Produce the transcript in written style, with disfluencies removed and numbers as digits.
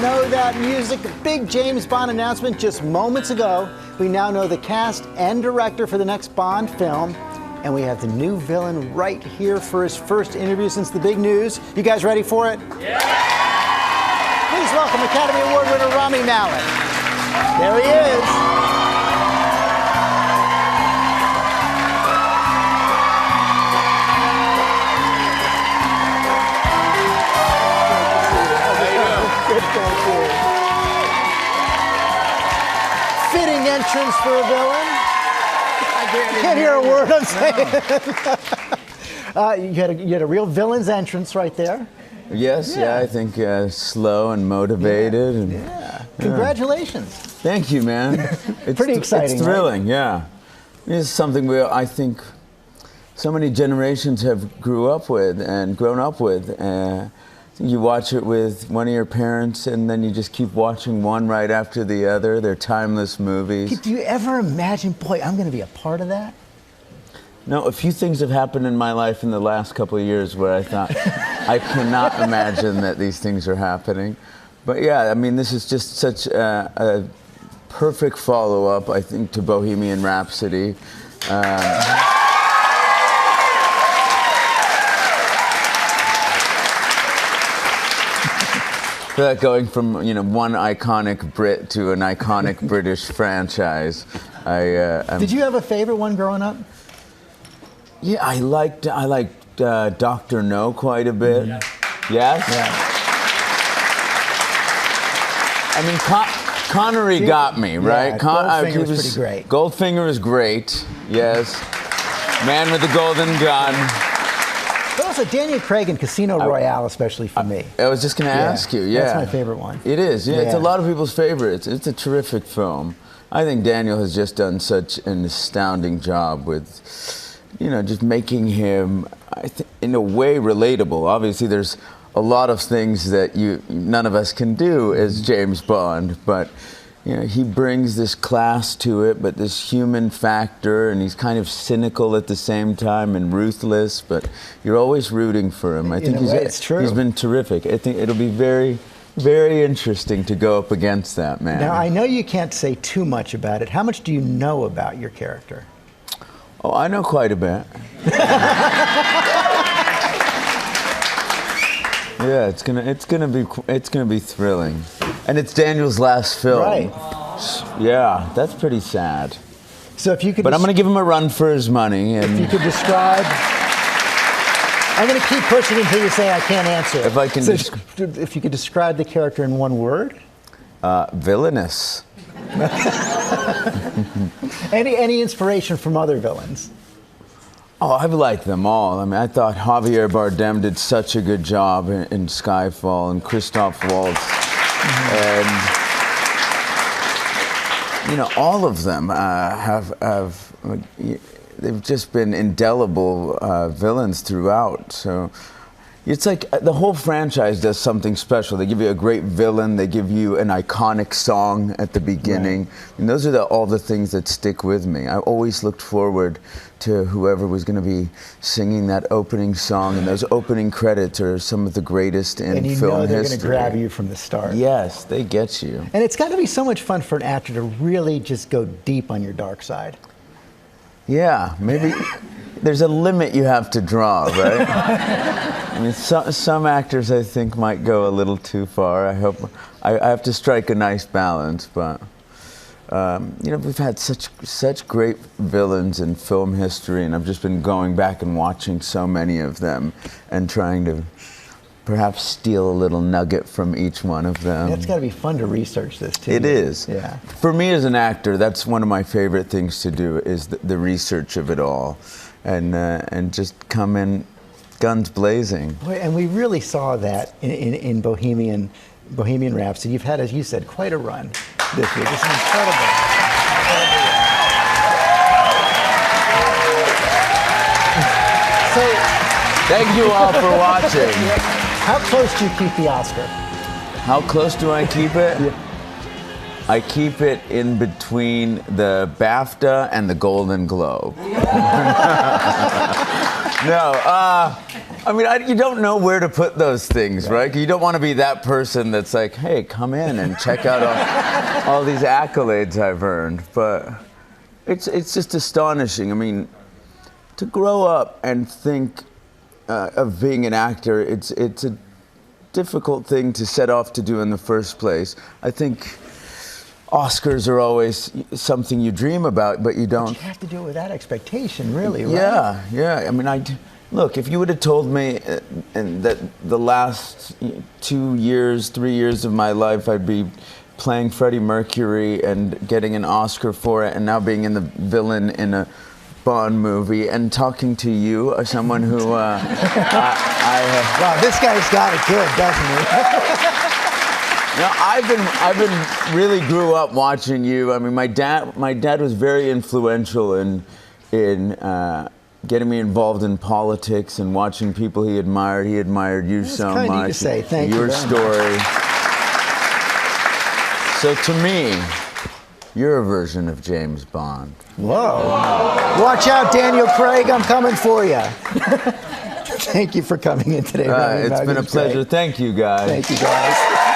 know that music. Big James Bond announcement just moments ago. We now know the cast and director for the next Bond film. And we have the new villain right here for his first interview since the big news. You guys ready for it? Yeah! Please welcome Academy Award winner Rami Malek. There he is. Fitting entrance for a villain. I can't hear a word I'm saying. You had a real villain's entrance right there. Yes, yeah, I think slow and motivated. Yeah. And, Yeah. Congratulations. Thank you, man. It's pretty exciting. It's thrilling, right? Yeah. It's something I think so many generations have grew up with and grown up with. You watch it with one of your parents, and then you just keep watching one right after the other. They're timeless movies. Do you ever imagine, boy, I'm going to be a part of that? No, a few things have happened in my life in the last couple of years where I thought, I cannot imagine that these things are happening. But yeah, I mean, this is just such a perfect follow-up, I think, to Bohemian Rhapsody. I feel like going from one iconic Brit to an iconic British franchise. Did you have a favorite one growing up? Yeah, I liked Dr. No quite a bit. Yeah. Yes? Yeah. I mean, Connery got me, right? Yeah, Goldfinger was pretty great. Goldfinger was great, yes. Man with the Golden Gun. But also Daniel Craig in Casino Royale, especially for me. I was just going to ask you, yeah. That's my favorite one. It is, yeah. It's a lot of people's favorite. It's a terrific film. I think Daniel has just done such an astounding job with, just making him, in a way, relatable. Obviously, there's a lot of things that none of us can do as James Bond, but he brings this class to it, but this human factor, and he's kind of cynical at the same time and ruthless, but you're always rooting for him. I think it's true. He's been terrific. I think it'll be very, very interesting to go up against that man. Now, I know you can't say too much about it. How much do you know about your character? Oh, I know quite a bit. Yeah, it's gonna be thrilling, and it's Daniel's last film. Right. Yeah, that's pretty sad. So if you could, but I'm gonna give him a run for his money. And if you could describe, I'm gonna keep pushing until you say I can't answer. If I can, if you could describe the character in one word. Villainous. Any inspiration from other villains? Oh, I've liked them all. I mean, I thought Javier Bardem did such a good job in Skyfall, and Christoph Waltz, and all of them they've just been indelible villains throughout. So it's like the whole franchise does something special. They give you a great villain. They give you an iconic song at the beginning. Right. And those are all the things that stick with me. I always looked forward to whoever was going to be singing that opening song. And those opening credits are some of the greatest in film history. And you know they're going to grab you from the start. Yes, they get you. And it's got to be so much fun for an actor to really just go deep on your dark side. Yeah, maybe there's a limit you have to draw, right? I mean, some actors I think might go a little too far. I have to strike a nice balance, but we've had such great villains in film history, and I've just been going back and watching so many of them and trying to perhaps steal a little nugget from each one of them. It's got to be fun to research this too. It is. Yeah. For me as an actor, that's one of my favorite things to do is the research of it all, and just come in guns blazing. Boy, and we really saw that in Bohemian Rhapsody. You've had, as you said, quite a run this year. Just incredible. So, thank you all for watching. How close do you keep the Oscar? How close do I keep it? Yeah. I keep it in between the BAFTA and the Golden Globe. No, I mean, you don't know where to put those things, right? You don't want to be that person that's like, hey, come in and check out all these accolades I've earned. But it's just astonishing. I mean, to grow up and think of being an actor, it's a difficult thing to set off to do in the first place. I think Oscars are always something you dream about, but you don't. But you have to do it with that expectation, really, right? Yeah. I mean, look, if you would have told me that the last 2 years, 3 years of my life, I'd be playing Freddie Mercury and getting an Oscar for it, and now being in the villain in a Bond movie, and talking to you, someone who wow, this guy's got it good, doesn't he? No, I've been really grew up watching you. I mean, my dad was very influential in getting me involved in politics and watching people he admired. He admired you so much. That's kind of you to say. Thank you. Your story. So to me, you're a version of James Bond. Whoa. Watch out, Daniel Craig. I'm coming for you. Thank you for coming in today, Rami. It's been a pleasure. Thank you, guys. Thank you, guys.